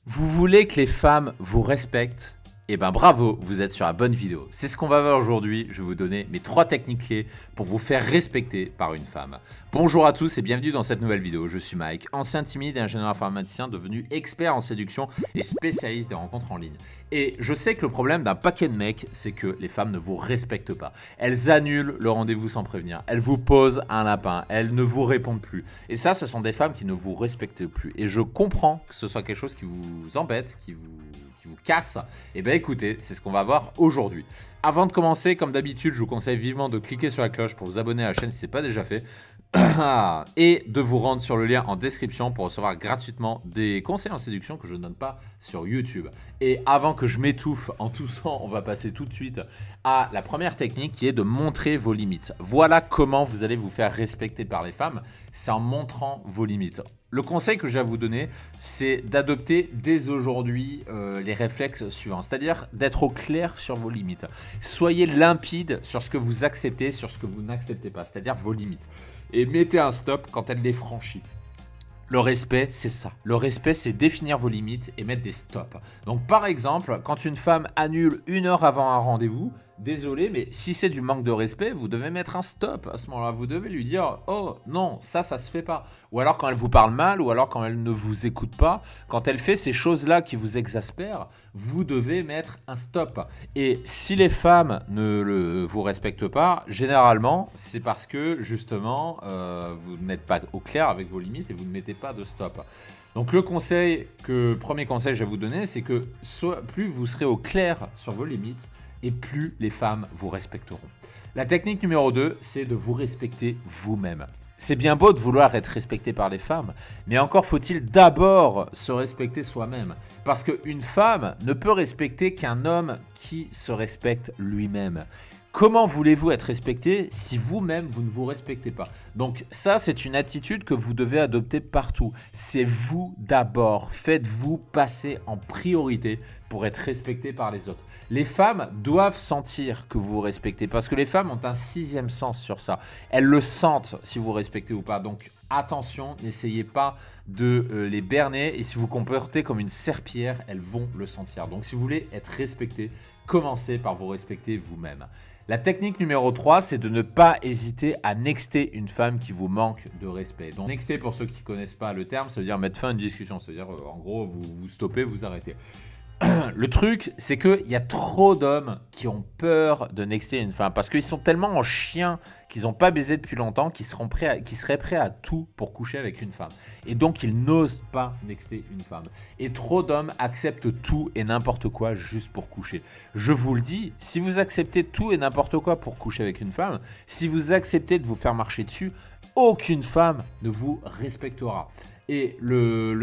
Vous voulez que les femmes vous respectent? Eh ben bravo, vous êtes sur la bonne vidéo. C'est ce qu'on va voir aujourd'hui. Je vais vous donner mes 3 techniques clés pour vous faire respecter par une femme. Bonjour à tous et bienvenue dans cette nouvelle vidéo. Je suis Mike, ancien timide et ingénieur informaticien devenu expert en séduction et spécialiste des rencontres en ligne. Et je sais que le problème d'un paquet de mecs, c'est que les femmes ne vous respectent pas. Elles annulent le rendez-vous sans prévenir. Elles vous posent un lapin. Elles ne vous répondent plus. Et ça, ce sont des femmes qui ne vous respectent plus. Et je comprends que ce soit quelque chose qui vous embête, qui vous casse. Et bien écoutez, c'est ce qu'on va voir aujourd'hui. Avant de commencer, comme d'habitude, je vous conseille vivement de cliquer sur la cloche pour vous abonner à la chaîne si ce n'est pas déjà fait. Et de vous rendre sur le lien en description pour recevoir gratuitement des conseils en séduction que je ne donne pas sur YouTube. Et avant que je m'étouffe en toussant, on va passer tout de suite à la première technique qui est de montrer vos limites. Voilà comment vous allez vous faire respecter par les femmes, c'est en montrant vos limites. Le conseil que j'ai à vous donner, c'est d'adopter dès aujourd'hui les réflexes suivants, c'est-à-dire d'être au clair sur vos limites. Soyez limpide sur ce que vous acceptez, sur ce que vous n'acceptez pas, c'est-à-dire vos limites. Et mettez un stop quand elle les franchit. Le respect, c'est ça. Le respect, c'est définir vos limites et mettre des stops. Donc, par exemple, quand une femme annule 1 heure avant un rendez-vous, désolé, mais si c'est du manque de respect, vous devez mettre un stop à ce moment-là. Vous devez lui dire « Oh, non, ça se fait pas ». Ou alors quand elle vous parle mal, ou alors quand elle ne vous écoute pas, quand elle fait ces choses-là qui vous exaspèrent, vous devez mettre un stop. Et si les femmes ne vous respectent pas, généralement, c'est parce que, justement, vous n'êtes pas au clair avec vos limites et vous ne mettez pas de stop. Donc le premier conseil que je vais vous donner, c'est que plus vous serez au clair sur vos limites, et plus les femmes vous respecteront. La technique numéro 2, c'est de vous respecter vous-même. C'est bien beau de vouloir être respecté par les femmes, mais encore faut-il d'abord se respecter soi-même. Parce qu'une femme ne peut respecter qu'un homme qui se respecte lui-même. Comment voulez-vous être respecté si vous-même, vous ne vous respectez pas? Donc ça, c'est une attitude que vous devez adopter partout. C'est vous d'abord. Faites-vous passer en priorité pour être respecté par les autres. Les femmes doivent sentir que vous vous respectez parce que les femmes ont un 6e sens sur ça. Elles le sentent si vous respectez ou pas. Donc attention, n'essayez pas de les berner et si vous vous comportez comme une serpillière, elles vont le sentir. Donc si vous voulez être respecté, commencez par vous respecter vous-même. La technique numéro 3, c'est de ne pas hésiter à nexter une femme qui vous manque de respect. Donc nexter, pour ceux qui ne connaissent pas le terme, ça veut dire mettre fin à une discussion. Ça veut dire, en gros, vous stoppez, vous arrêtez. Le truc, c'est qu'il y a trop d'hommes qui ont peur de nexter une femme parce qu'ils sont tellement en chien qu'ils n'ont pas baisé depuis longtemps qu'ils seraient prêts à tout pour coucher avec une femme. Et donc, ils n'osent pas nexter une femme. Et trop d'hommes acceptent tout et n'importe quoi juste pour coucher. Je vous le dis, si vous acceptez tout et n'importe quoi pour coucher avec une femme, si vous acceptez de vous faire marcher dessus, aucune femme ne vous respectera. Et le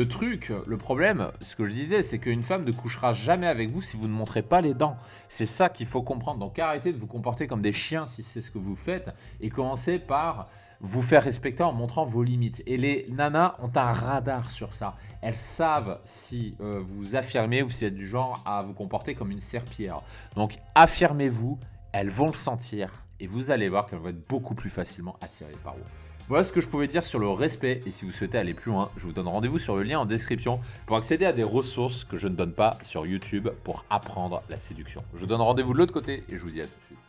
problème, ce que je disais, c'est qu'une femme ne couchera jamais avec vous si vous ne montrez pas les dents. C'est ça qu'il faut comprendre. Donc arrêtez de vous comporter comme des chiens si c'est ce que vous faites et commencez par vous faire respecter en montrant vos limites. Et les nanas ont un radar sur ça. Elles savent si vous affirmez ou si vous êtes du genre à vous comporter comme une serpillière. Donc affirmez-vous, elles vont le sentir et vous allez voir qu'elles vont être beaucoup plus facilement attirées par vous. Voilà ce que je pouvais dire sur le respect et si vous souhaitez aller plus loin, je vous donne rendez-vous sur le lien en description pour accéder à des ressources que je ne donne pas sur YouTube pour apprendre la séduction. Je vous donne rendez-vous de l'autre côté et je vous dis à tout de suite.